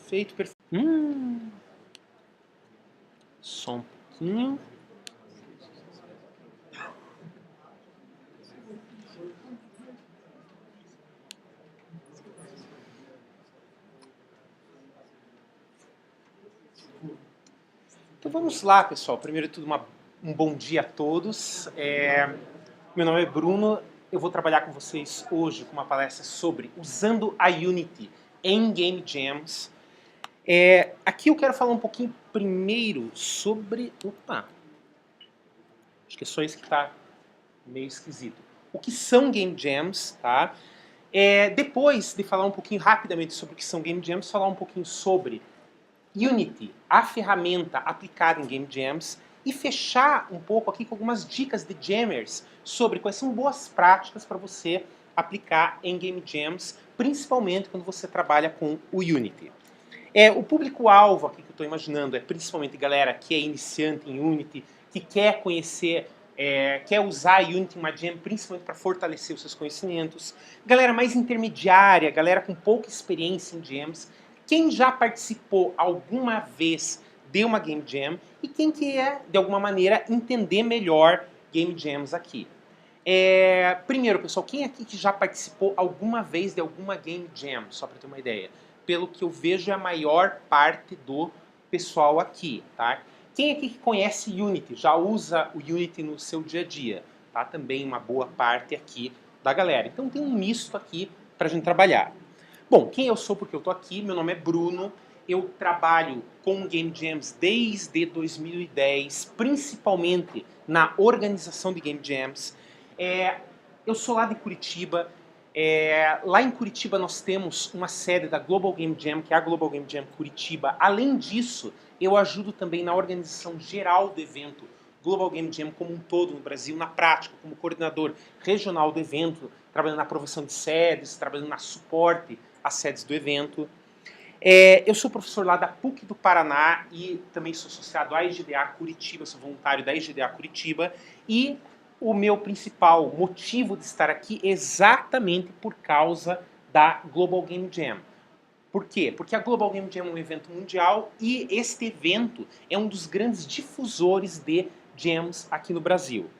Feito, perfeito. Só um pouquinho. Então vamos lá, pessoal. Primeiro de tudo, um bom dia a todos. Meu nome é Bruno. Eu vou trabalhar com vocês hoje com uma palestra sobre usando a Unity em Game Jams. Aqui eu quero falar um pouquinho primeiro sobre... Opa! Acho que é só isso que está meio esquisito. O que são Game Jams, tá? Depois de falar um pouquinho rapidamente sobre o que são Game Jams, falar um pouquinho sobre Unity, a ferramenta aplicada em Game Jams, e fechar um pouco aqui com algumas dicas de jammers sobre quais são boas práticas para você aplicar em Game Jams, principalmente quando você trabalha com o Unity. O público-alvo aqui que eu estou imaginando é principalmente galera que é iniciante em Unity, que quer conhecer, quer usar a Unity em uma jam principalmente para fortalecer os seus conhecimentos, galera mais intermediária, galera com pouca experiência em jams, quem já participou alguma vez de uma Game Jam e quem quer, de alguma maneira, entender melhor Game Jams aqui. Primeiro, pessoal, quem aqui que já participou alguma vez de alguma Game Jam? Só para ter uma ideia. Pelo que eu vejo, é a maior parte do pessoal aqui, tá? Quem aqui que conhece Unity, já usa o Unity no seu dia a dia? Tá? Também uma boa parte aqui da galera. Então tem um misto aqui para a gente trabalhar. Bom, quem eu sou, porque eu tô aqui, meu nome é Bruno, eu trabalho com Game Jams desde 2010, principalmente na organização de Game Jams. Eu sou lá de Curitiba, lá em Curitiba nós temos uma sede da Global Game Jam, que é a Global Game Jam Curitiba. Além disso, eu ajudo também na organização geral do evento Global Game Jam como um todo no Brasil, na prática, como coordenador regional do evento, trabalhando na aprovação de sedes, trabalhando na suporte às sedes do evento. Eu sou professor lá da PUC do Paraná e também sou associado à IGDA Curitiba, sou voluntário da IGDA Curitiba, e o meu principal motivo de estar aqui é exatamente por causa da Global Game Jam. Por quê? Porque a Global Game Jam é um evento mundial e este evento é um dos grandes difusores de jams aqui no Brasil.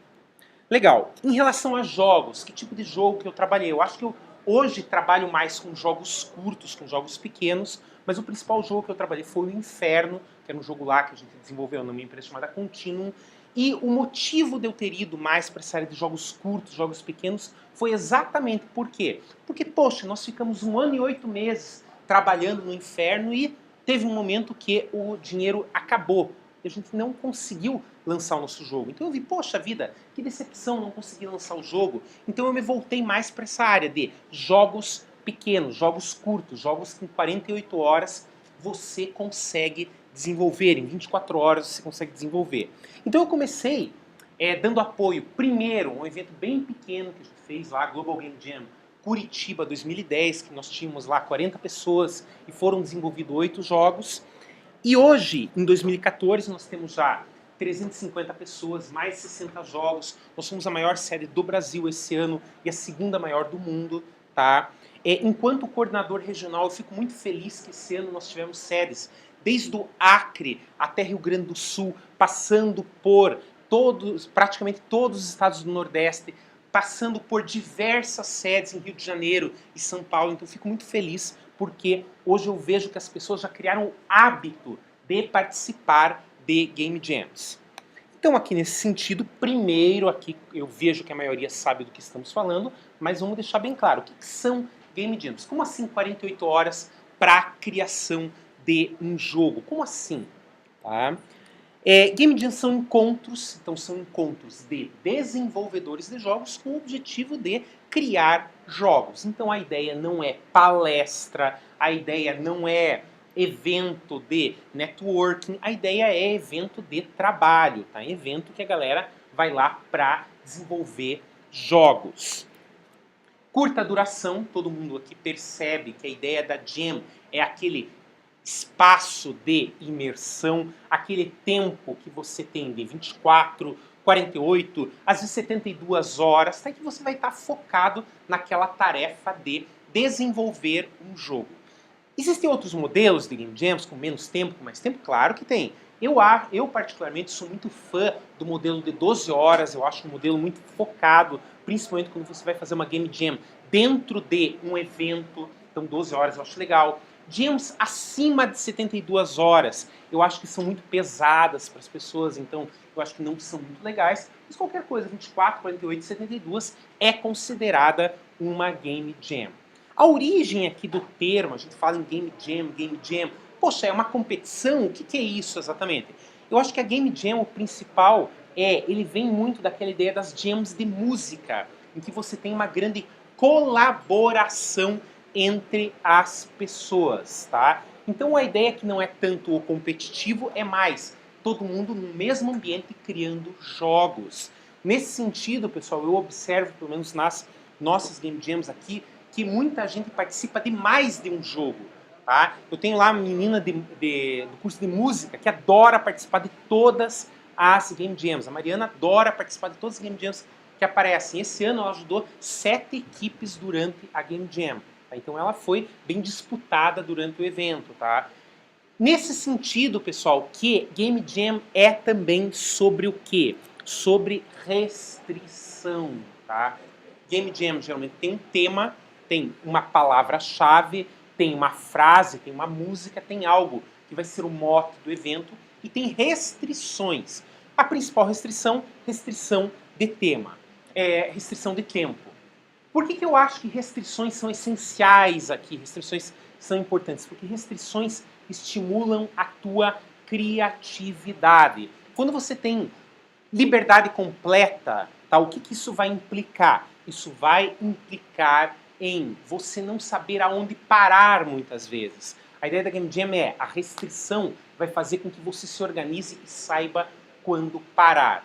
Legal. Em relação a jogos, que tipo de jogo que eu trabalhei? Eu acho que eu hoje trabalho mais com jogos curtos, com jogos pequenos, mas o principal jogo que eu trabalhei foi o Inferno, que era um jogo lá que a gente desenvolveu numa empresa chamada Continuum. E o motivo de eu ter ido mais para essa área de jogos curtos, jogos pequenos, foi exatamente por quê? Porque, poxa, nós ficamos 1 ano e 8 meses trabalhando no Inferno e teve um momento que o dinheiro acabou. E a gente não conseguiu lançar o nosso jogo. Então eu vi, poxa vida, que decepção não conseguir lançar o jogo. Então eu me voltei mais para essa área de jogos pequenos, jogos curtos, jogos que em 48 horas você consegue desenvolver, em 24 horas você consegue desenvolver. Então eu comecei dando apoio, primeiro, um evento bem pequeno que a gente fez lá, Global Game Jam, Curitiba 2010, que nós tínhamos lá 40 pessoas e foram desenvolvidos 8 jogos. E hoje, em 2014, nós temos já 350 pessoas, mais 60 jogos. Nós somos a maior sede do Brasil esse ano e a segunda maior do mundo, tá? Enquanto coordenador regional, eu fico muito feliz que esse ano nós tivemos sedes desde o Acre até Rio Grande do Sul, passando por praticamente todos os estados do Nordeste, passando por diversas sedes em Rio de Janeiro e São Paulo. Então eu fico muito feliz porque hoje eu vejo que as pessoas já criaram o hábito de participar de Game Jams. Então aqui nesse sentido, primeiro aqui eu vejo que a maioria sabe do que estamos falando, mas vamos deixar bem claro, o que são Game Jams? Como assim 48 horas para a criação de um jogo? Como assim? Tá? Game Jams são encontros, então são encontros de desenvolvedores de jogos com o objetivo de criar jogos. Então a ideia não é palestra, a ideia não é evento de networking, a ideia é evento de trabalho, tá? Evento que a galera vai lá para desenvolver jogos. Curta duração, todo mundo aqui percebe que a ideia da Jam é aquele espaço de imersão, aquele tempo que você tem de 24, 48, às vezes 72 horas, tá? Que você vai estar focado naquela tarefa de desenvolver um jogo. Existem outros modelos de Game Jams com menos tempo, com mais tempo? Claro que tem. Eu particularmente sou muito fã do modelo de 12 horas, eu acho um modelo muito focado, principalmente quando você vai fazer uma Game Jam dentro de um evento, então 12 horas eu acho legal. Jams acima de 72 horas, eu acho que são muito pesadas para as pessoas, então eu acho que não são muito legais, mas qualquer coisa, 24, 48, 72 é considerada uma Game Jam. A origem aqui do termo, a gente fala em Game Jam, poxa, é uma competição? O que é isso exatamente? Eu acho que a Game Jam, o principal, ele vem muito daquela ideia das jams de música, em que você tem uma grande colaboração entre as pessoas, tá? Então a ideia que não é tanto o competitivo, é mais todo mundo no mesmo ambiente criando jogos. Nesse sentido, pessoal, eu observo, pelo menos nas nossas Game Jams aqui, que muita gente participa de mais de um jogo. Tá? Eu tenho lá uma menina do curso de música que adora participar de todas as Game Jams. A Mariana adora participar de todas as Game Jams que aparecem. Esse ano ela ajudou 7 equipes durante a Game Jam. Tá? Então ela foi bem disputada durante o evento. Tá? Nesse sentido, pessoal, que Game Jam é também sobre o quê? Sobre restrição. Tá? Game Jam geralmente tem um tema, tem uma palavra-chave, tem uma frase, tem uma música, tem algo que vai ser o mote do evento e tem restrições. A principal restrição de tema, restrição de tempo. Por que eu acho que restrições são essenciais aqui? Restrições são importantes porque restrições estimulam a tua criatividade. Quando você tem liberdade completa, tá? O que isso vai implicar? Isso vai implicar em você não saber aonde parar muitas vezes. A ideia da Game Jam é a restrição vai fazer com que você se organize e saiba quando parar.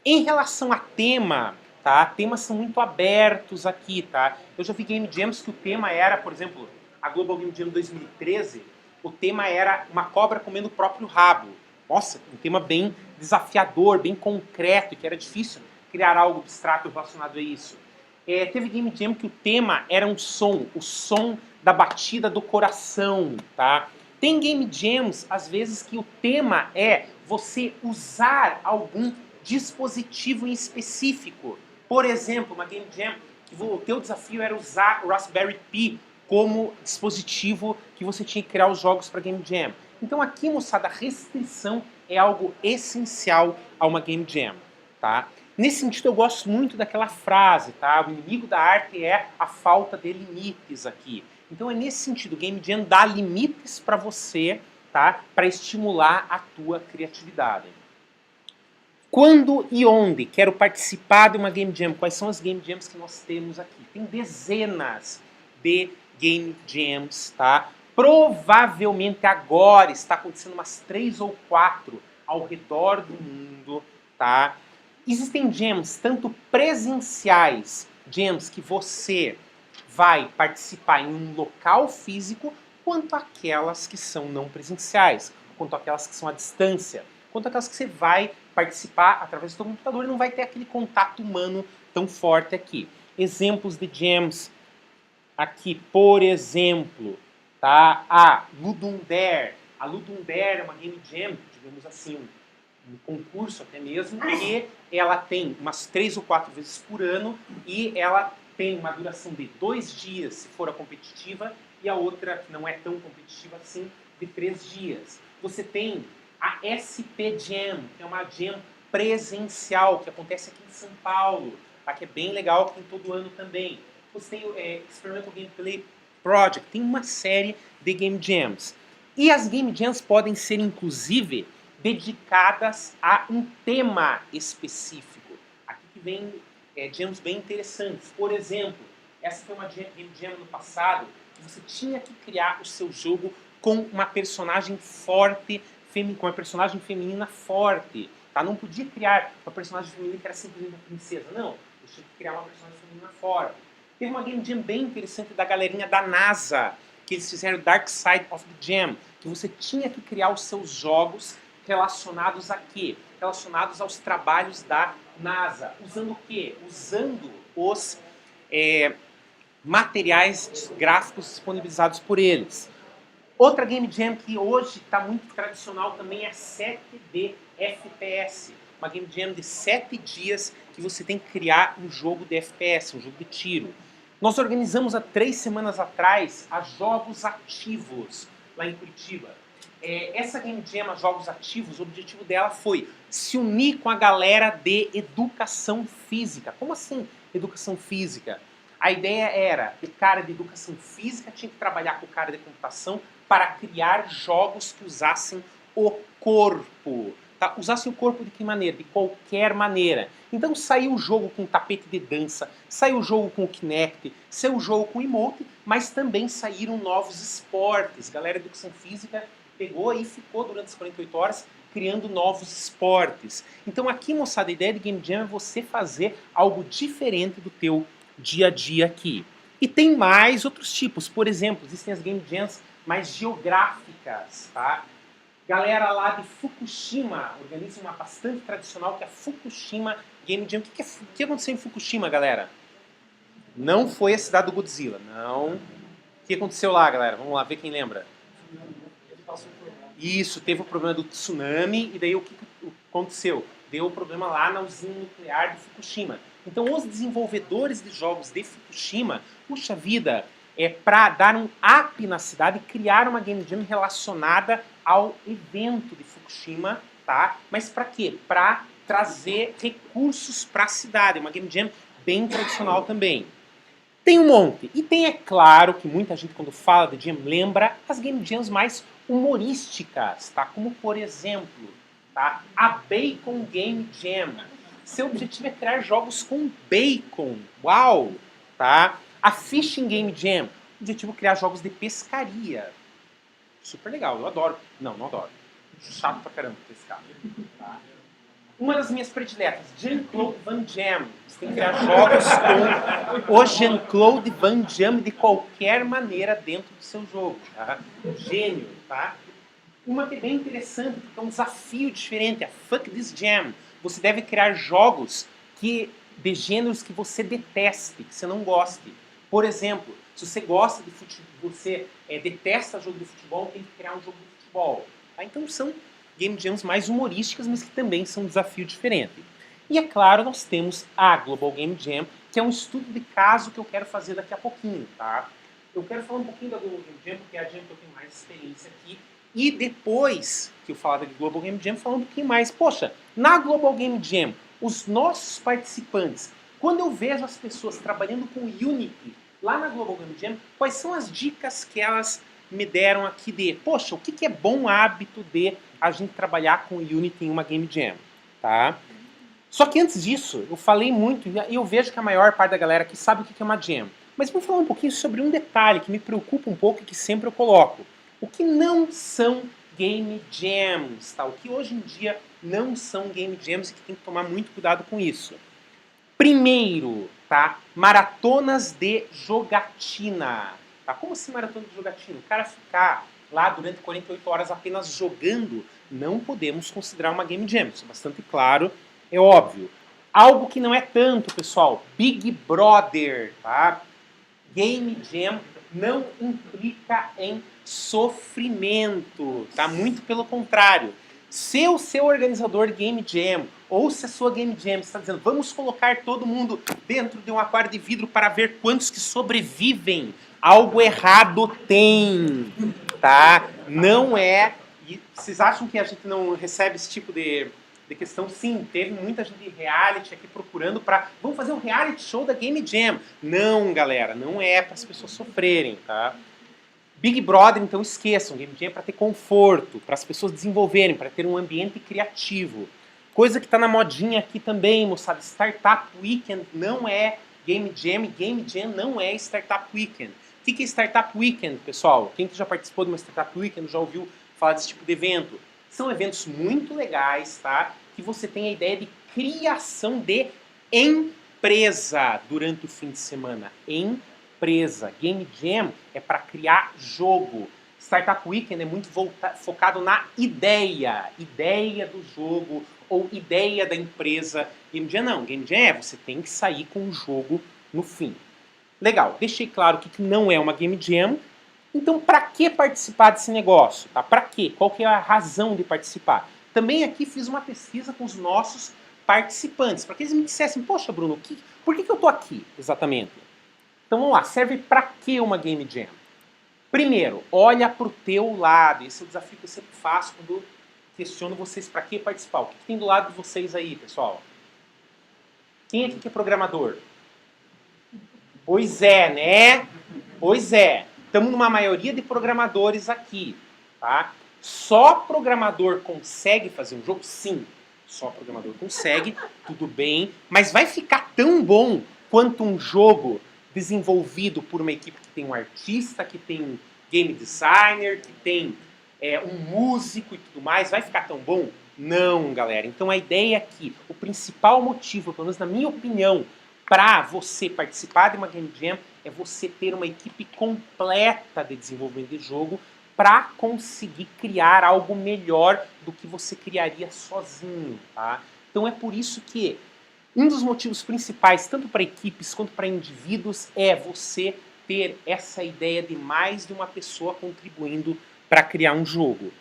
Em relação a tema, tá? Temas são muito abertos aqui, tá? Eu já vi Game Jams que o tema era, por exemplo, a Global Game Jam 2013, o tema era uma cobra comendo o próprio rabo. Nossa, um tema bem desafiador, bem concreto, que era difícil criar algo abstrato relacionado a isso. Teve Game Jam que o tema era um som, o som da batida do coração, tá? Tem Game Jams, às vezes, que o tema é você usar algum dispositivo em específico. Por exemplo, uma Game Jam que o teu desafio era usar o Raspberry Pi como dispositivo que você tinha que criar os jogos para Game Jam. Então aqui, moçada, a restrição é algo essencial a uma Game Jam, tá? Nesse sentido, eu gosto muito daquela frase, tá? O inimigo da arte é a falta de limites aqui. Então é nesse sentido, o Game Jam dá limites para você, tá? Para estimular a tua criatividade. Quando e onde quero participar de uma Game Jam? Quais são as Game Jams que nós temos aqui? Tem dezenas de Game Jams, tá? Provavelmente agora está acontecendo umas 3 ou 4 ao redor do mundo, tá? Existem jams tanto presenciais, jams que você vai participar em um local físico, quanto aquelas que são não presenciais, quanto aquelas que são à distância, quanto aquelas que você vai participar através do computador e não vai ter aquele contato humano tão forte aqui. Exemplos de jams aqui, por exemplo, tá? A Ludum Dare. A Ludum Dare é uma game jam, digamos assim, um concurso até mesmo, que ela tem umas 3 ou 4 vezes por ano e ela tem uma duração de 2 dias, se for a competitiva, e a outra, que não é tão competitiva assim, de 3 dias. Você tem a SP Jam, que é uma jam presencial, que acontece aqui em São Paulo, tá? Que é bem legal, que tem todo ano também. Você tem o Experimental Gameplay Project, tem uma série de Game Jams. E as Game Jams podem ser, inclusive, dedicadas a um tema específico. Aqui que vem jams bem interessantes. Por exemplo, essa foi uma Game Jam no passado, que você tinha que criar o seu jogo com uma personagem forte, com uma personagem feminina forte. Tá? Não podia criar uma personagem feminina que era simplesmente uma princesa. Não, eu tinha que criar uma personagem feminina forte. Teve uma Game Jam bem interessante da galerinha da NASA, que eles fizeram Dark Side of the Jam, que você tinha que criar os seus jogos relacionados a quê? Relacionados aos trabalhos da NASA, usando o quê? Usando os materiais gráficos disponibilizados por eles. Outra Game Jam que hoje está muito tradicional também é 7D FPS. Uma Game Jam de 7 dias que você tem que criar um jogo de FPS, um jogo de tiro. Nós organizamos há 3 semanas atrás a Jogos Ativos, lá em Curitiba. Essa Game Jam, a Jogos Ativos, o objetivo dela foi se unir com a galera de educação física. Como assim educação física? A ideia era que o cara de educação física tinha que trabalhar com o cara de computação para criar jogos que usassem o corpo. Tá? Usassem o corpo de que maneira? De qualquer maneira. Então saiu o jogo com tapete de dança, saiu o jogo com o Kinect, saiu o jogo com o emote, mas também saíram novos esportes. Galera de educação física pegou e ficou durante as 48 horas criando novos esportes. Então aqui, moçada, a ideia de Game Jam é você fazer algo diferente do teu dia a dia aqui. E tem mais outros tipos. Por exemplo, existem as Game Jams mais geográficas, tá? Galera lá de Fukushima organiza uma bastante tradicional que é a Fukushima Game Jam. O que aconteceu em Fukushima, galera? Não foi a cidade do Godzilla, não. O que aconteceu lá, galera? Vamos lá ver quem lembra. Isso, teve o problema do tsunami e daí o que aconteceu? Deu o problema lá na usina nuclear de Fukushima. Então os desenvolvedores de jogos de Fukushima, puxa vida, para dar um up na cidade, criaram uma Game Jam relacionada ao evento de Fukushima, tá? Mas para quê? Para trazer recursos para a cidade, uma Game Jam bem tradicional também. Tem um monte. E tem, é claro, que muita gente quando fala de Jam lembra as Game Jams mais humorísticas, tá? Como por exemplo, tá? A Bacon Game Jam. Seu objetivo é criar jogos com bacon. Uau! Tá? A Fishing Game Jam. Objetivo é criar jogos de pescaria. Super legal, eu adoro. Não, não adoro. Chato pra caramba pescar. Tá? Uma das minhas prediletas, Jean-Claude Van Damme. Você tem que criar jogos com o Jean-Claude Van Damme de qualquer maneira dentro do seu jogo. Tá? Gênio, tá? Uma que é bem interessante, porque é um desafio diferente, a Fuck This Jam. Você deve criar jogos de gêneros que você deteste, que você não goste. Por exemplo, se você gosta de futebol, você detesta jogo de futebol, tem que criar um jogo de futebol. Tá? Então são Game Jams mais humorísticas, mas que também são um desafio diferente. E é claro, nós temos a Global Game Jam, que é um estudo de caso que eu quero fazer daqui a pouquinho, tá? Eu quero falar um pouquinho da Global Game Jam, porque é a jam que eu tenho mais experiência aqui. E depois que eu falar da Global Game Jam, falar um pouquinho mais. Poxa, na Global Game Jam, os nossos participantes, quando eu vejo as pessoas trabalhando com Unity lá na Global Game Jam, quais são as dicas que elas me deram aqui de, poxa, o que é bom hábito de a gente trabalhar com Unity em uma Game Jam, tá? Só que antes disso, eu falei muito, e eu vejo que a maior parte da galera aqui sabe o que é uma Jam. Mas vamos falar um pouquinho sobre um detalhe que me preocupa um pouco e que sempre eu coloco. O que não são Game Jams, tá? O que hoje em dia não são Game Jams e que tem que tomar muito cuidado com isso. Primeiro, tá? Maratonas de jogatina. Tá? Como assim maratona de jogatina? O cara ficar lá durante 48 horas apenas jogando, não podemos considerar uma Game Jam. Isso é bastante claro, é óbvio. Algo que não é tanto, pessoal. Big Brother, tá? Game Jam não implica em sofrimento, tá? Muito pelo contrário. Se o seu organizador de Game Jam ou se a sua Game Jam está dizendo vamos colocar todo mundo dentro de um aquário de vidro para ver quantos que sobrevivem, algo errado tem, tá? Não é... E vocês acham que a gente não recebe esse tipo de questão? Sim, teve muita gente de reality aqui procurando para... Vamos fazer um reality show da Game Jam. Não, galera, não é para as pessoas sofrerem, tá? Big Brother, então esqueçam, Game Jam é para ter conforto, para as pessoas desenvolverem, para ter um ambiente criativo. Coisa que está na modinha aqui também, moçada, Startup Weekend não é Game Jam, e Game Jam não é Startup Weekend. O que é Startup Weekend, pessoal? Quem que já participou de uma Startup Weekend já ouviu falar desse tipo de evento? São eventos muito legais, tá? Que você tem a ideia de criação de empresa durante o fim de semana. Empresa. Game Jam é para criar jogo. Startup Weekend é muito focado na ideia do jogo, ou ideia da empresa. Game Jam não, Game Jam é você tem que sair com o jogo no fim. Legal, deixei claro que não é uma Game Jam. Então, para que participar desse negócio? Tá? Para quê? Qual que é a razão de participar? Também aqui fiz uma pesquisa com os nossos participantes, para que eles me dissessem, poxa, Bruno, por que eu estou aqui exatamente? Então, vamos lá, serve para que uma Game Jam? Primeiro, olha para o teu lado. Esse é o desafio que eu sempre faço quando questiono vocês para que participar. O que tem do lado de vocês aí, pessoal? Quem aqui que é programador? Pois é, né? Pois é. Estamos numa maioria de programadores aqui, tá? Só programador consegue fazer um jogo? Sim, só programador consegue, tudo bem, mas vai ficar tão bom quanto um jogo desenvolvido por uma equipe que tem um artista, que tem um game designer, que tem um músico e tudo mais, vai ficar tão bom? Não, galera. Então a ideia aqui, o principal motivo, pelo menos na minha opinião, para você participar de uma Game Jam é você ter uma equipe completa de desenvolvimento de jogo para conseguir criar algo melhor do que você criaria sozinho, tá? Então é por isso que um dos motivos principais, tanto para equipes quanto para indivíduos, é você ter essa ideia de mais de uma pessoa contribuindo para criar um jogo.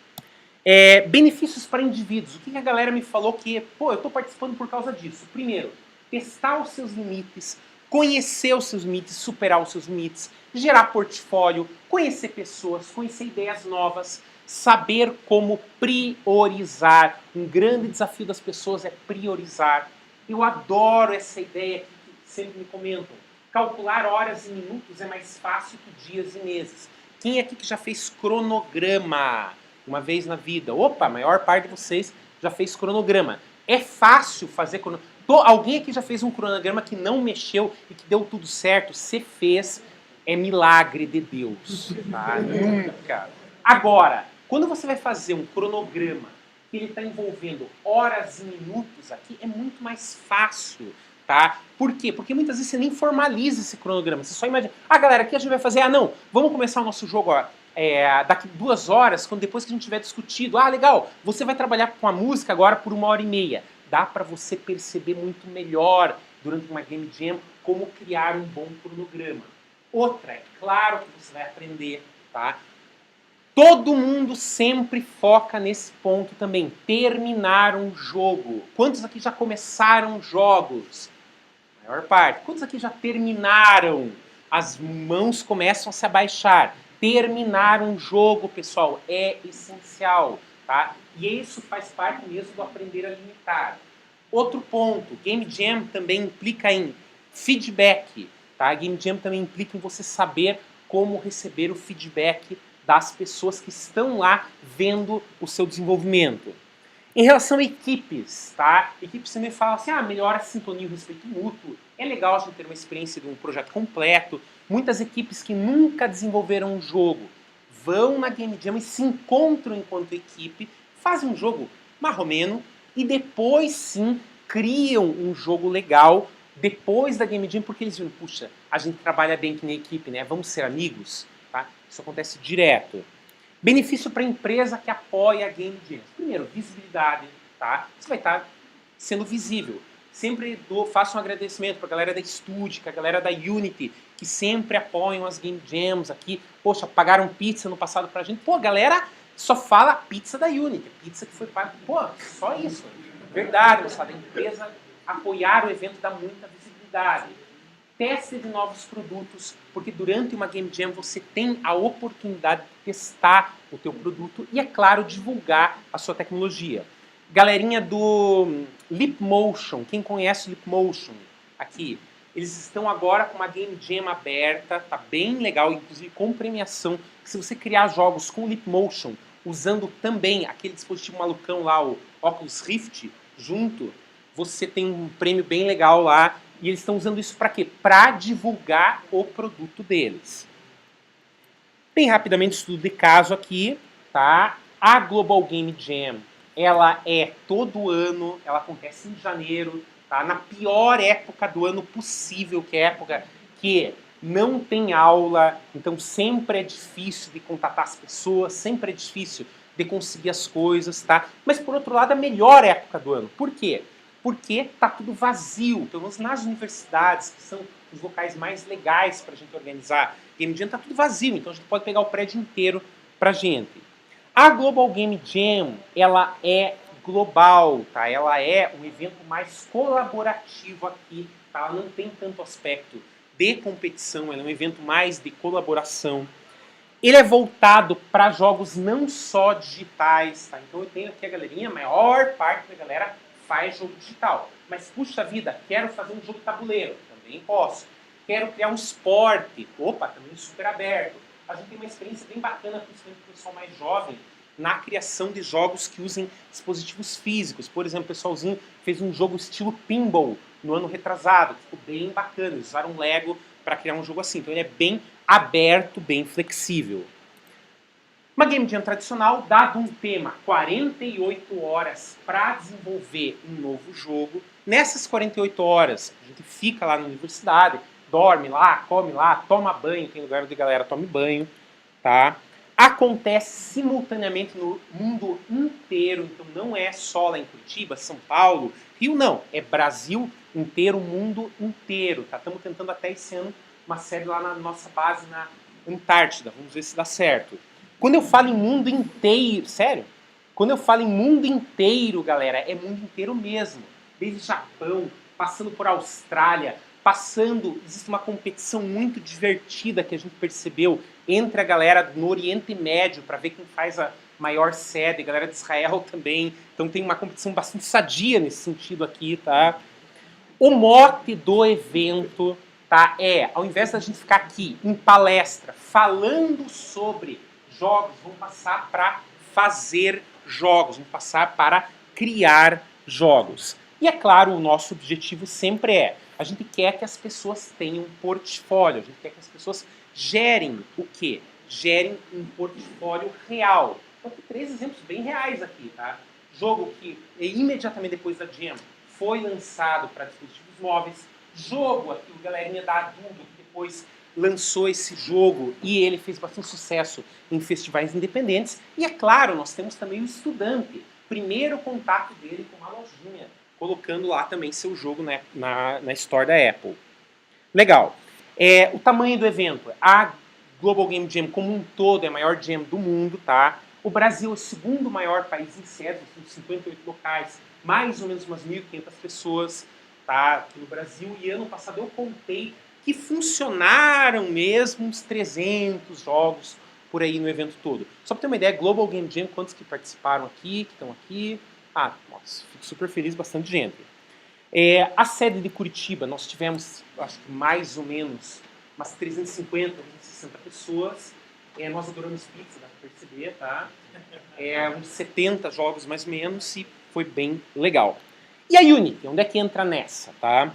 Benefícios para indivíduos. O que a galera me falou que, pô, eu estou participando por causa disso? Primeiro, testar os seus limites, conhecer os seus limites, superar os seus limites, gerar portfólio, conhecer pessoas, conhecer ideias novas, saber como priorizar. Um grande desafio das pessoas é priorizar. Eu adoro essa ideia aqui que sempre me comentam. Calcular horas e minutos é mais fácil que dias e meses. Quem aqui que já fez cronograma uma vez na vida? Opa, a maior parte de vocês já fez cronograma. É fácil fazer cronograma. Alguém aqui já fez um cronograma que não mexeu e que deu tudo certo? Se fez, é milagre de Deus. Tá? Nunca. Agora, quando você vai fazer um cronograma que ele está envolvendo horas e minutos aqui, é muito mais fácil. Tá? Por quê? Porque muitas vezes você nem formaliza esse cronograma. Você só imagina, galera, aqui a gente vai fazer, não, vamos começar o nosso jogo daqui 2 horas, depois que a gente tiver discutido. Legal, você vai trabalhar com a música agora por 1h30. Dá para você perceber muito melhor durante uma Game Jam como criar um bom cronograma. Outra, é claro que você vai aprender, tá? Todo mundo sempre foca nesse ponto também, terminar um jogo. Quantos aqui já começaram jogos? A maior parte. Quantos aqui já terminaram? As mãos começam a se abaixar. Terminar um jogo, pessoal, é essencial, tá? E isso faz parte mesmo do aprender a limitar. Outro ponto, Game Jam também implica em feedback, tá? Game Jam também implica em você saber como receber o feedback das pessoas que estão lá vendo o seu desenvolvimento. Em relação a equipes, tá? Equipes também falam assim, melhora a sintonia e o respeito mútuo. É legal a gente ter uma experiência de um projeto completo. Muitas equipes que nunca desenvolveram um jogo vão na Game Jam e se encontram enquanto equipe, fazem um jogo marromeno e depois sim criam um jogo legal depois da Game Jam, porque eles viram, puxa, a gente trabalha bem aqui na equipe, né? Vamos ser amigos, tá? Isso acontece direto. Benefício para a empresa que apoia a Game Jam. Primeiro, visibilidade, tá? Você vai estar sendo visível. Sempre faço um agradecimento para a galera da Studic, a galera da Unity, que sempre apoiam as Game Jams aqui. Poxa, pagaram pizza no passado pra gente. Pô, a galera só fala pizza da Unity, pizza que foi paga. Pô, só isso. Verdade, sabe? A empresa apoiar o evento dá muita visibilidade. Teste de novos produtos, porque durante uma Game Jam você tem a oportunidade de testar o teu produto e, é claro, divulgar a sua tecnologia. Galerinha do Leapmotion, quem conhece o Leapmotion aqui, eles estão agora com uma Game Jam aberta, tá bem legal, inclusive com premiação. Se você criar jogos com o Leapmotion, usando também aquele dispositivo malucão lá, o Oculus Rift, junto, você tem um prêmio bem legal lá. E eles estão usando isso para quê? Para divulgar o produto deles. Bem rapidamente, estudo de caso aqui, tá? A Global Game Jam, ela é todo ano, ela acontece em janeiro, tá? Na pior época do ano possível, que é a época que não tem aula, então sempre é difícil de contatar as pessoas, sempre é difícil de conseguir as coisas, tá? Mas por outro lado, a melhor época do ano. Por quê? Porque tá tudo vazio, pelo menos nas universidades, que são os locais mais legais pra gente organizar Game Jam, tá tudo vazio, então a gente pode pegar o prédio inteiro pra gente. A Global Game Jam, ela é global, tá? Ela é um evento mais colaborativo aqui, tá? Ela não tem tanto aspecto de competição, ela é um evento mais de colaboração. Ele é voltado para jogos não só digitais, tá? Então eu tenho aqui a galerinha, a maior parte da galera faz jogo digital. Mas, puxa vida, quero fazer um jogo tabuleiro, também posso. Quero criar um esporte, opa, também super aberto. A gente tem uma experiência bem bacana, principalmente para o pessoal mais jovem, na criação de jogos que usem dispositivos físicos. Por exemplo, o pessoalzinho fez um jogo estilo pinball no ano retrasado, ficou bem bacana. Eles usaram Lego para criar um jogo assim. Então ele é bem aberto, bem flexível. Uma Game Jam tradicional, dado um tema, 48 horas para desenvolver um novo jogo. Nessas 48 horas, a gente fica lá na universidade, dorme lá, come lá, toma banho, tem lugar onde a galera tome banho, tá? Acontece simultaneamente no mundo inteiro, então não é só lá em Curitiba, São Paulo, Rio não, é Brasil inteiro, mundo inteiro, tá? Estamos tentando até esse ano uma série lá na nossa base na Antártida, vamos ver se dá certo. Quando eu falo em mundo inteiro, sério? Quando eu falo em mundo inteiro, galera, é mundo inteiro mesmo. Desde Japão, passando por Austrália, existe uma competição muito divertida que a gente percebeu entre a galera no Oriente Médio, para ver quem faz a maior sede, a galera de Israel também. Então tem uma competição bastante sadia nesse sentido aqui, tá? O mote do evento, tá, ao invés da gente ficar aqui em palestra falando sobre jogos, vamos passar para fazer jogos, vamos passar para criar jogos. E é claro, o nosso objetivo sempre a gente quer que as pessoas tenham um portfólio, a gente quer que as pessoas gerem o quê? Gerem um portfólio real. Então tem 3 exemplos bem reais aqui, tá? Jogo que imediatamente depois da Jam foi lançado para dispositivos móveis, jogo aqui, o galerinha da Adubo, que depois lançou esse jogo e ele fez bastante sucesso em festivais independentes. E é claro, nós temos também o estudante, primeiro contato dele com uma lojinha, colocando lá também seu jogo na Store da Apple. Legal. O tamanho do evento. A Global Game Jam como um todo é a maior jam do mundo, tá? O Brasil é o segundo maior país em sede, com 58 locais, mais ou menos umas 1.500 pessoas, tá, aqui no Brasil. E ano passado eu contei que funcionaram mesmo uns 300 jogos por aí no evento todo. Só para ter uma ideia, Global Game Jam, quantos que participaram aqui, que estão aqui? Ah, nossa, fico super feliz, bastante gente. A sede de Curitiba, nós tivemos, acho que mais ou menos, umas 350, 360 pessoas. Nós adoramos pizza, dá para perceber, tá? Uns 70 jogos mais ou menos e foi bem legal. E a Unity, onde é que entra nessa, tá?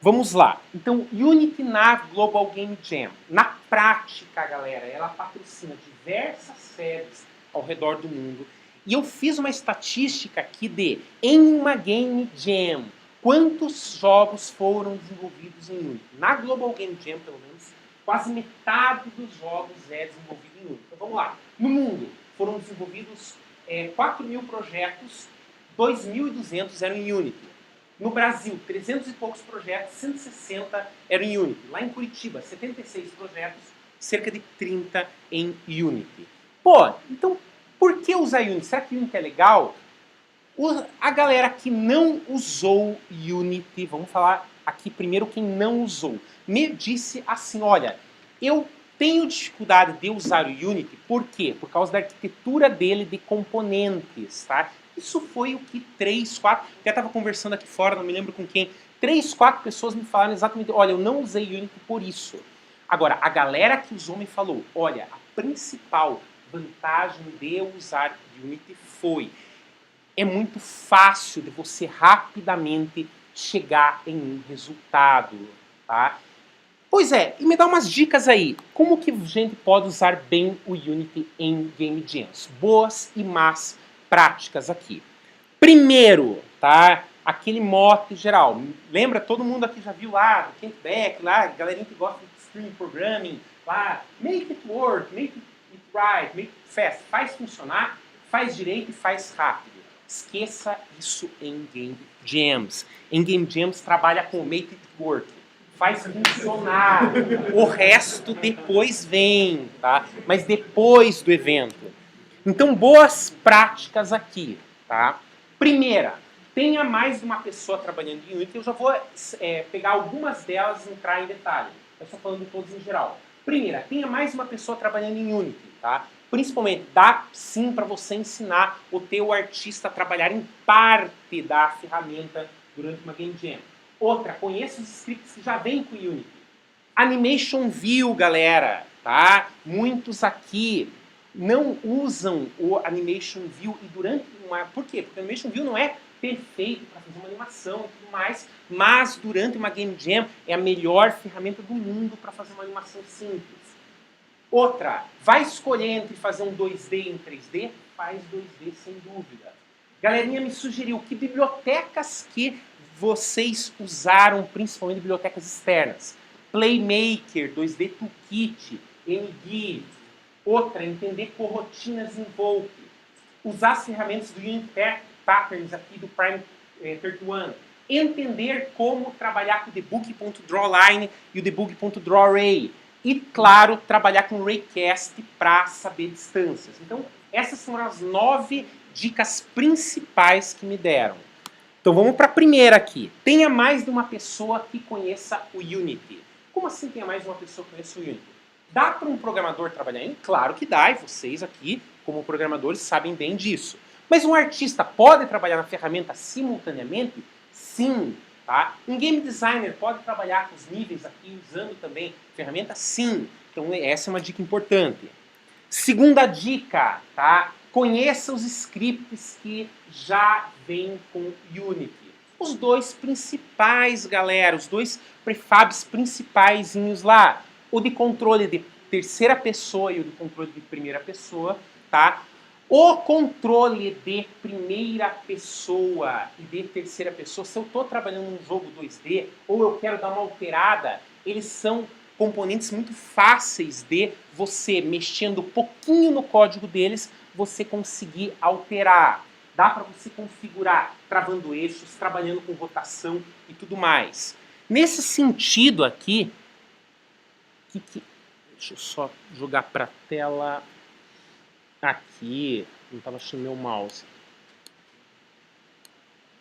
Vamos lá. Então, Unity na Global Game Jam. Na prática, galera, ela patrocina diversas sedes ao redor do mundo. E eu fiz uma estatística aqui em uma Game Jam, quantos jogos foram desenvolvidos em Unity. Na Global Game Jam, pelo menos, quase metade dos jogos é desenvolvido em Unity. Então, vamos lá. No mundo, foram desenvolvidos 4.000 projetos, 2.200 eram em Unity. No Brasil, 300 e poucos projetos, 160 eram em Unity. Lá em Curitiba, 76 projetos, cerca de 30 em Unity. Pô, então por que usar Unity? Será que Unity é legal? A galera que não usou Unity, vamos falar aqui primeiro quem não usou, me disse assim, olha, eu tenho dificuldade de usar o Unity, por quê? Por causa da arquitetura dele de componentes, tá? Isso foi o que 3, 4, até estava conversando aqui fora, não me lembro com quem, 3, 4 pessoas me falaram exatamente, olha, eu não usei Unity por isso. Agora, a galera que usou me falou, olha, a principal vantagem de usar Unity é muito fácil de você rapidamente chegar em um resultado, tá? Pois é, e me dá umas dicas aí. Como que a gente pode usar bem o Unity em Game Jams? Boas e más práticas aqui. Primeiro, tá? Aquele mote geral. Lembra, todo mundo aqui já viu lá, do Kent Beck, lá, galerinha que gosta de Stream Programming, lá, make it work, make it right, make it fast. Faz funcionar, faz direito e faz rápido. Esqueça isso em Game Jams. Em Game Jams trabalha com Make It Work. Faz funcionar. O resto depois vem, tá? Mas depois do evento. Então, boas práticas aqui, tá? Primeira, tenha mais de uma pessoa trabalhando em Unity. Eu já vou pegar algumas delas e entrar em detalhe. Eu estou falando de todos em geral. Primeira, tenha mais de uma pessoa trabalhando em Unity, tá? Principalmente, dá sim para você ensinar o teu artista a trabalhar em parte da ferramenta durante uma Game Jam. Outra, conheça os scripts que já vêm com o Unity. Animation View, galera, tá? Muitos aqui não usam o Animation View e durante uma... Por quê? Porque o Animation View não é perfeito para fazer uma animação e tudo mais, mas durante uma Game Jam é a melhor ferramenta do mundo para fazer uma animação simples. Outra, vai escolher entre fazer um 2D e um 3D? Faz 2D sem dúvida. Galerinha me sugeriu que bibliotecas que vocês usaram, principalmente bibliotecas externas. Playmaker, 2D Toolkit, NGIF. Outra, entender coroutinas em Volk. Usar as ferramentas do Unity Patterns aqui do Prime 31. Entender como trabalhar com o debug.drawline e o debug.drawArray. E, claro, trabalhar com Raycast para saber distâncias. Então, essas são as 9 dicas principais que me deram. Então, vamos para a primeira aqui. Tenha mais de uma pessoa que conheça o Unity. Como assim tenha mais de uma pessoa que conheça o Unity? Dá para um programador trabalhar em? Claro que dá, e vocês aqui, como programadores, sabem bem disso. Mas um artista pode trabalhar na ferramenta simultaneamente? Sim. Tá? Um game designer pode trabalhar com os níveis aqui, usando também ferramenta? Sim. Então essa é uma dica importante. Segunda dica, tá? Conheça os scripts que já vêm com Unity. Os dois principais, galera, os dois prefabs principaizinhos lá. O de controle de terceira pessoa e o de controle de primeira pessoa, tá? O controle de primeira pessoa e de terceira pessoa, se eu estou trabalhando num jogo 2D ou eu quero dar uma alterada, eles são componentes muito fáceis de você, mexendo um pouquinho no código deles, você conseguir alterar. Dá para você configurar, travando eixos, trabalhando com rotação e tudo mais. Nesse sentido aqui, deixa eu só jogar para a tela... Aqui, não estava achando meu mouse.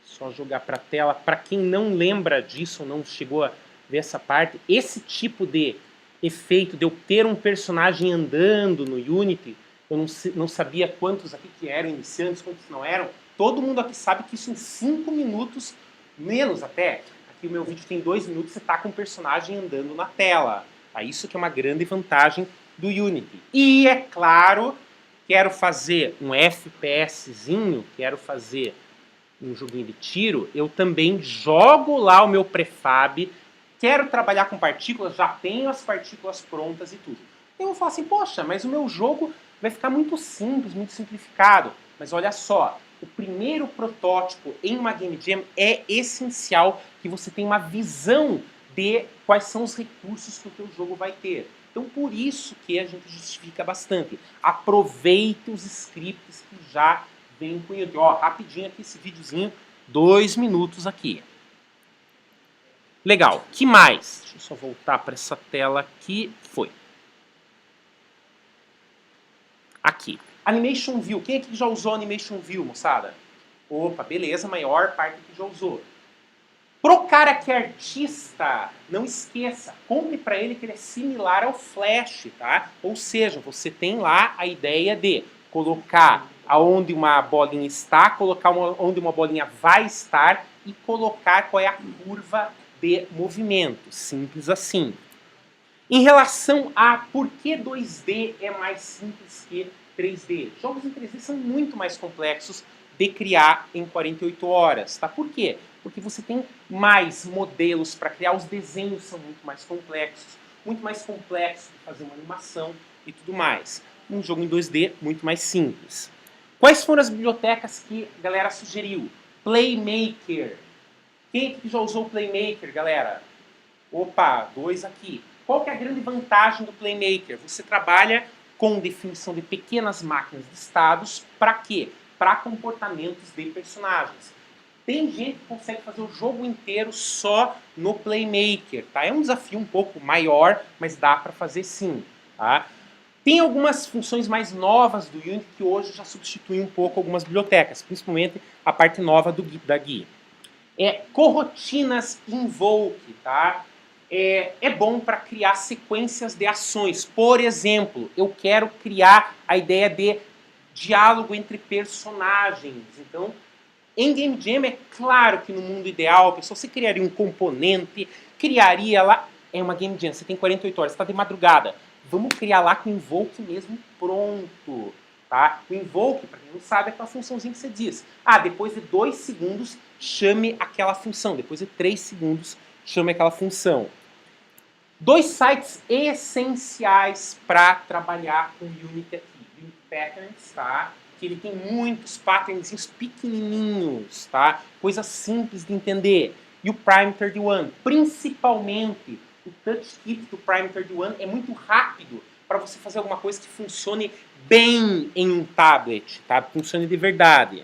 Só jogar para a tela. Para quem não lembra disso, ou não chegou a ver essa parte, esse tipo de efeito de eu ter um personagem andando no Unity, eu não sabia quantos aqui que eram iniciantes, quantos não eram. Todo mundo aqui sabe que isso em 5 minutos, menos até. Aqui o meu vídeo tem 2 minutos, você está com um personagem andando na tela. Tá? Isso que é uma grande vantagem do Unity. E é claro... Quero fazer um FPSzinho, quero fazer um joguinho de tiro, eu também jogo lá o meu prefab, quero trabalhar com partículas, já tenho as partículas prontas e tudo. Eu vou falar assim, poxa, mas o meu jogo vai ficar muito simples, muito simplificado. Mas olha só, o primeiro protótipo em uma Game Jam é essencial que você tenha uma visão de quais são os recursos que o teu jogo vai ter. Então, por isso que a gente justifica bastante. Aproveite os scripts que já vêm com Unity. Ó, rapidinho aqui esse videozinho, 2 minutos aqui. Legal, que mais? Deixa eu só voltar para essa tela aqui. Foi. Aqui. Animation View. Quem aqui já usou Animation View, moçada? Opa, beleza, maior parte que já usou. Pro cara que é artista, não esqueça, conte para ele que ele é similar ao Flash, tá? Ou seja, você tem lá a ideia de colocar aonde uma bolinha está, colocar onde uma bolinha vai estar e colocar qual é a curva de movimento. Simples assim. Em relação a por que 2D é mais simples que 3D, jogos em 3D são muito mais complexos de criar em 48 horas, tá? Por quê? Porque você tem mais modelos para criar, os desenhos são muito mais complexos de fazer uma animação e tudo mais. Um jogo em 2D muito mais simples. Quais foram as bibliotecas que a galera sugeriu? Playmaker. Quem aqui já usou o Playmaker, galera? Opa, 2 aqui. Qual que é a grande vantagem do Playmaker? Você trabalha com definição de pequenas máquinas de estados, para quê? Para comportamentos de personagens. Tem gente que consegue fazer o jogo inteiro só no Playmaker, tá? É um desafio um pouco maior, mas dá para fazer sim, tá? Tem algumas funções mais novas do Unity que hoje já substituem um pouco algumas bibliotecas, principalmente a parte nova da GUI. Coroutinas invoke, tá? É bom para criar sequências de ações. Por exemplo, eu quero criar a ideia de diálogo entre personagens. Então, em Game Jam, é claro que no mundo ideal, a pessoa você criaria um componente, criaria lá... É uma Game Jam, você tem 48 horas, está de madrugada. Vamos criar lá com o Invoke mesmo pronto. Tá? O Invoke, para quem não sabe, é aquela funçãozinha que você diz. Depois de 2 segundos, chame aquela função. Depois de 3 segundos, chame aquela função. 2 sites essenciais para trabalhar com Unity aqui. Unity Patterns, tá? Que ele tem muitos patterns pequenininhos, tá? Coisas simples de entender. E o Prime 31, principalmente o TouchKit do Prime 31 é muito rápido para você fazer alguma coisa que funcione bem em um tablet, tá? Funcione de verdade.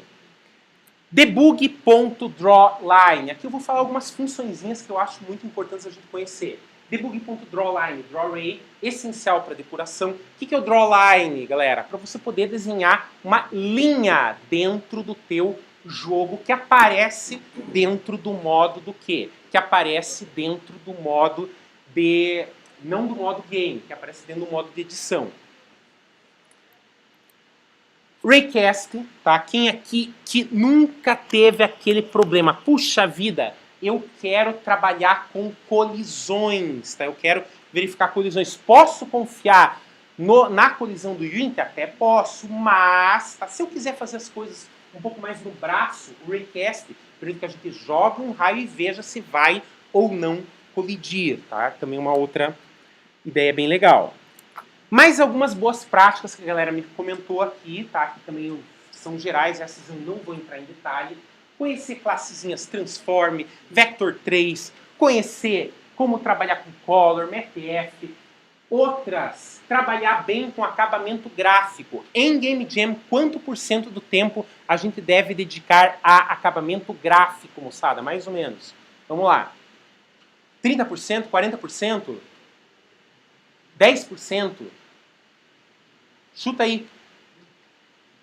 Debug.drawLine. Aqui eu vou falar algumas funçõezinhas que eu acho muito importantes a gente conhecer. Debug.drawLine, drawArray, essencial para depuração. O que é o drawLine, galera? Para você poder desenhar uma linha dentro do teu jogo que aparece dentro do modo do quê? Que aparece dentro do modo de... não do modo game, que aparece dentro do modo de edição. Raycast, tá? Quem aqui que nunca teve aquele problema? Puxa vida, eu quero trabalhar com colisões, tá? Eu quero verificar colisões. Posso confiar na colisão do Unity? Até posso, mas tá? Se eu quiser fazer as coisas um pouco mais no braço, o Raycast permite que a gente jogue um raio e veja se vai ou não colidir, tá? Também uma outra ideia bem legal. Mais algumas boas práticas que a galera me comentou aqui, tá? Que também são gerais, essas eu não vou entrar em detalhe. Conhecer classezinhas Transform, Vector 3, conhecer como trabalhar com Color, MTF. Outras, trabalhar bem com acabamento gráfico. Em Game Jam, quanto por cento do tempo a gente deve dedicar a acabamento gráfico, moçada? Mais ou menos. Vamos lá. 30%? 40%? 10%? Chuta aí.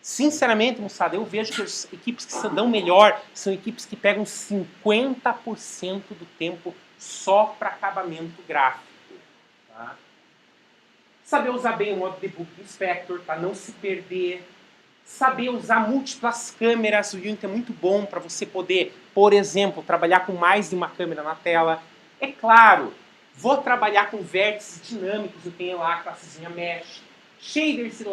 Sinceramente, moçada, eu vejo que as equipes que se dão melhor são equipes que pegam 50% do tempo só para acabamento gráfico. Tá? Saber usar bem o modo debug do Inspector, para não se perder. Saber usar múltiplas câmeras. O Unity é muito bom para você poder, por exemplo, trabalhar com mais de uma câmera na tela. É claro, vou trabalhar com vértices dinâmicos, eu tenho lá a classezinha Mesh. Shaders e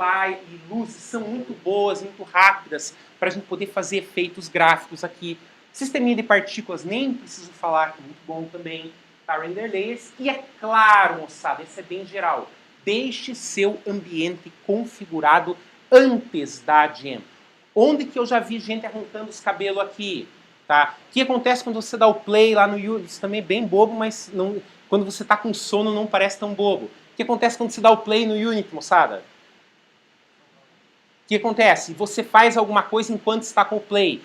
luzes são muito boas, muito rápidas, para a gente poder fazer efeitos gráficos aqui. Sisteminha de partículas, nem preciso falar, que é muito bom também. Tá? Render Layers. E é claro, moçada, esse é bem geral. Deixe seu ambiente configurado antes da Jam. Onde que eu já vi gente arrancando os cabelos aqui? Tá? O que acontece quando você dá o play lá no Unity? Isso também é bem bobo, mas não, quando você está com sono não parece tão bobo. O que acontece quando você dá o play no Unity, moçada? O que acontece? Você faz alguma coisa enquanto está com o play.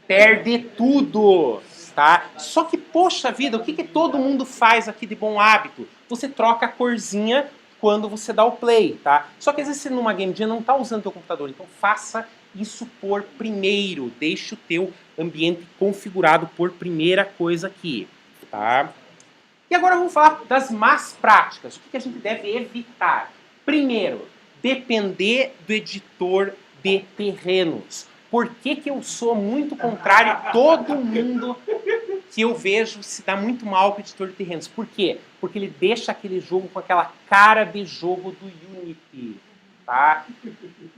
Perde tudo, tá? Só que, poxa vida, o que todo mundo faz aqui de bom hábito? Você troca a corzinha quando você dá o play, tá? Só que às vezes você numa Game Jam não está usando o teu computador, então faça isso por primeiro. Deixe o teu ambiente configurado por primeira coisa aqui, tá? E agora vamos falar das más práticas. O que a gente deve evitar? Primeiro, depender do editor de terrenos. Por que eu sou muito contrário a todo mundo que eu vejo se dá muito mal com o editor de terrenos? Por quê? Porque ele deixa aquele jogo com aquela cara de jogo do Unity. Tá?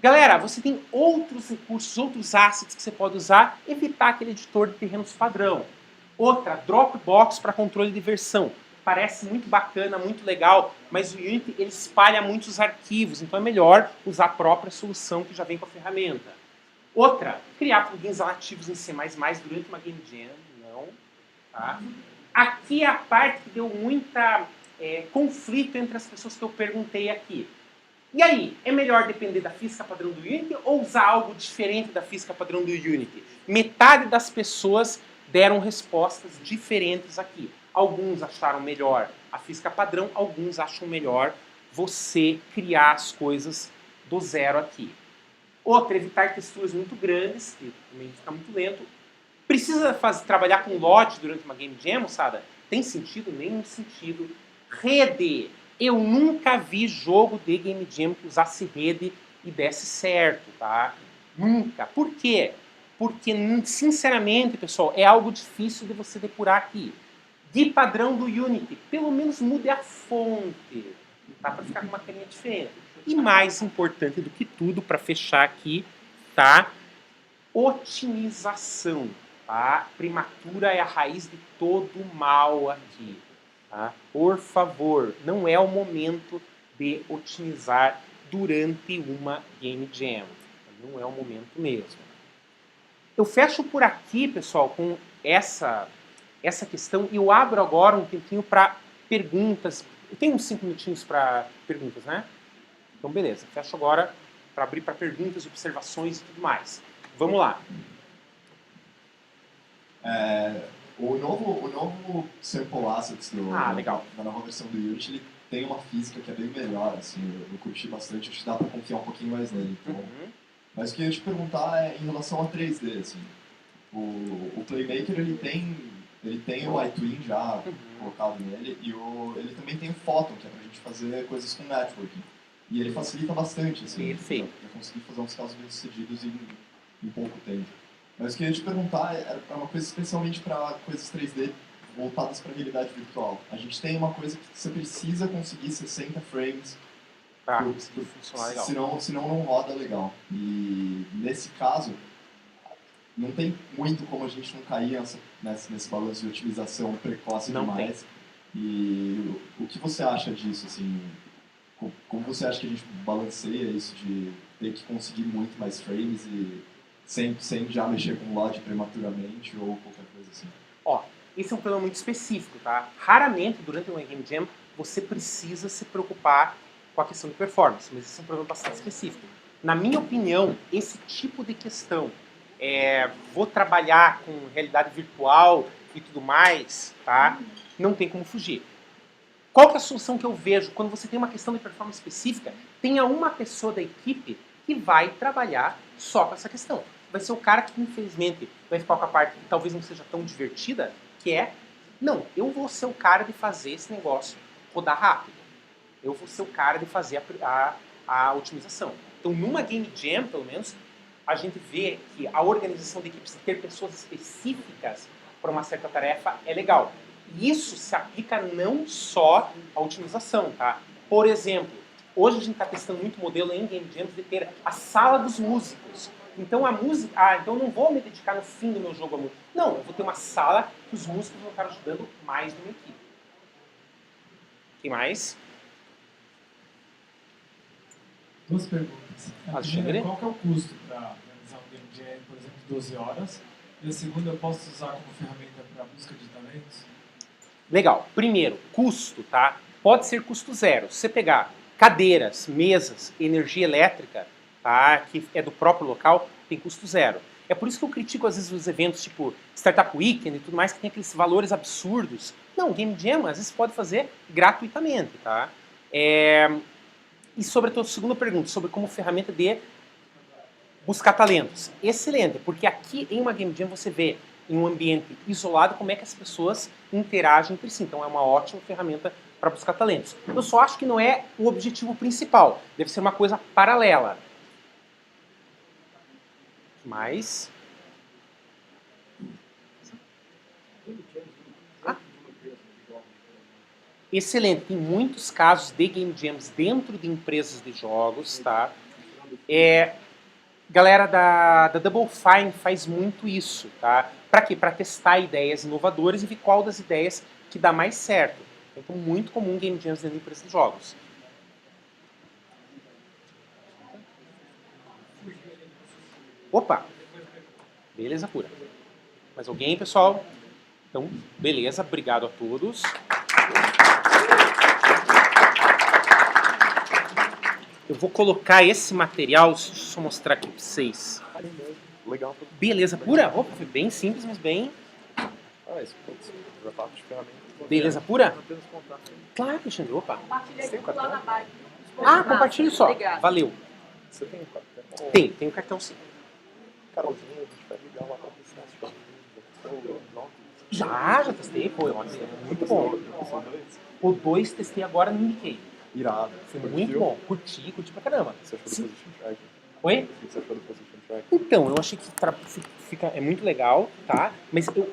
Galera, você tem outros recursos, outros assets que você pode usar, evitar aquele editor de terrenos padrão. Outra, Dropbox para controle de versão. Parece muito bacana, muito legal, mas o Unity ele espalha muitos arquivos, então é melhor usar a própria solução que já vem com a ferramenta. Outra, criar plugins nativos em C++ durante uma Game Jam. Não. Tá? Aqui é a parte que deu muita conflito entre as pessoas que eu perguntei aqui. E aí, é melhor depender da física padrão do Unity ou usar algo diferente da física padrão do Unity? Metade das pessoas deram respostas diferentes aqui. Alguns acharam melhor a física padrão, alguns acham melhor você criar as coisas do zero aqui. Outra, evitar texturas muito grandes, que também fica muito lento. Precisa trabalhar com LOD durante uma Game Jam, moçada? Tem sentido? Nenhum sentido. Rede. Eu nunca vi jogo de Game Jam que usasse rede e desse certo, tá? Nunca. Por quê? Porque, sinceramente, pessoal, é algo difícil de você depurar aqui. De padrão do Unity, pelo menos mude a fonte, tá? Para ficar com uma carinha diferente. E mais importante do que tudo, para fechar aqui, tá? Otimização, tá? Primatura é a raiz de todo mal aqui, tá? Por favor, não é o momento de otimizar durante uma Game Jam. Não é o momento mesmo. Eu fecho por aqui, pessoal, com essa questão e eu abro agora um tempinho para perguntas. Eu tenho uns 5 minutinhos para perguntas, né? Então, beleza. Fecho agora para abrir para perguntas, observações e tudo mais. Vamos lá. O novo Sample Assets legal. da nova versão do Unity, ele tem uma física que é bem melhor, assim, eu curti bastante, acho que dá para confiar um pouquinho mais nele. Então. Mas o que eu ia te perguntar é em relação a 3D, assim. O Playmaker, ele tem o iTwin já colocado nele, e ele também tem o Photon, que é pra gente fazer coisas com networking. E ele facilita bastante, assim. Perfeito. Pra conseguir fazer uns casos bem sucedidos em pouco tempo. Mas o que eu ia te perguntar é uma coisa especialmente para coisas 3D voltadas para a realidade virtual. A gente tem uma coisa que você precisa conseguir 60 frames para funcionar legal. Senão não roda legal. E nesse caso, não tem muito como a gente não cair nesse balanço de otimização precoce demais. E o que você acha disso, assim? Como você acha que a gente balanceia isso de ter que conseguir muito mais frames e sem já mexer com o LOD prematuramente ou qualquer coisa assim? Ó, esse é um problema muito específico, tá? Raramente, durante uma Game Jam, você precisa se preocupar com a questão de performance, mas esse é um problema bastante específico. Na minha opinião, esse tipo de questão, vou trabalhar com realidade virtual e tudo mais, tá? Não tem como fugir. Qual que é a solução que eu vejo quando você tem uma questão de performance específica? Tenha uma pessoa da equipe que vai trabalhar só com essa questão. Vai ser o cara que, infelizmente, vai ficar com a parte que talvez não seja tão divertida, que não, eu vou ser o cara de fazer esse negócio rodar rápido. Eu vou ser o cara de fazer a otimização. Então, numa Game Jam, pelo menos, a gente vê que a organização de equipes, ter pessoas específicas para uma certa tarefa é legal. E isso se aplica não só à otimização, tá? Por exemplo, hoje a gente está testando muito modelo em Game Jams de ter a sala dos músicos. Então a música, então eu não vou me dedicar no fim do meu jogo a música. Não, eu vou ter uma sala que os músicos vão estar ajudando mais numa equipe. O que mais? Duas perguntas. A primeira, qual que é o custo para realizar um Game Jam, por exemplo, de 12 horas? E a segunda, eu posso usar como ferramenta para busca de talentos? Legal. Primeiro, custo, tá? Pode ser custo zero. Se você pegar cadeiras, mesas, energia elétrica, tá? Que é do próprio local, tem custo zero. É por isso que eu critico às vezes os eventos tipo Startup Weekend e tudo mais, que tem aqueles valores absurdos. Não, Game Jam às vezes pode fazer gratuitamente, tá? E sobre a tua segunda pergunta, sobre como ferramenta de buscar talentos. Excelente, porque aqui em uma Game Jam você vê em um ambiente isolado como é que as pessoas interagem entre si. Então é uma ótima ferramenta para buscar talentos. Eu só acho que não é o objetivo principal. Deve ser uma coisa paralela. Mas... Excelente. Tem muitos casos de Game Jams dentro de empresas de jogos, tá? Galera da Double Fine faz muito isso, tá? Para quê? Para testar ideias inovadoras e ver qual das ideias que dá mais certo. Então, muito comum Game Jams dentro de empresas de jogos. Opa! Beleza pura. Mais alguém, pessoal? Então, beleza. Obrigado a todos. Eu vou colocar esse material, deixa eu só mostrar aqui pra vocês. Legal. Beleza pura? Opa, foi bem simples, mas bem... Isso pode ser. Já falo de ferramenta. Beleza pura? Apenas contato. Claro, Alexandre, opa. Compartilha Tem aqui um lá na cartão? bike. Ah, compartilhe só. Obrigada. Valeu. Você tem um cartão? Tem um cartão sim. Carolzinha, a gente vai ligar lá pra buscar as coisas. Já testei, foi muito bom. O 2 testei agora no Indiquei. Irado. Foi muito bom. Curti pra caramba. Você achou do Position Track? Oi? O que você achou do Position Track? Então, eu achei que é muito legal, tá? Mas eu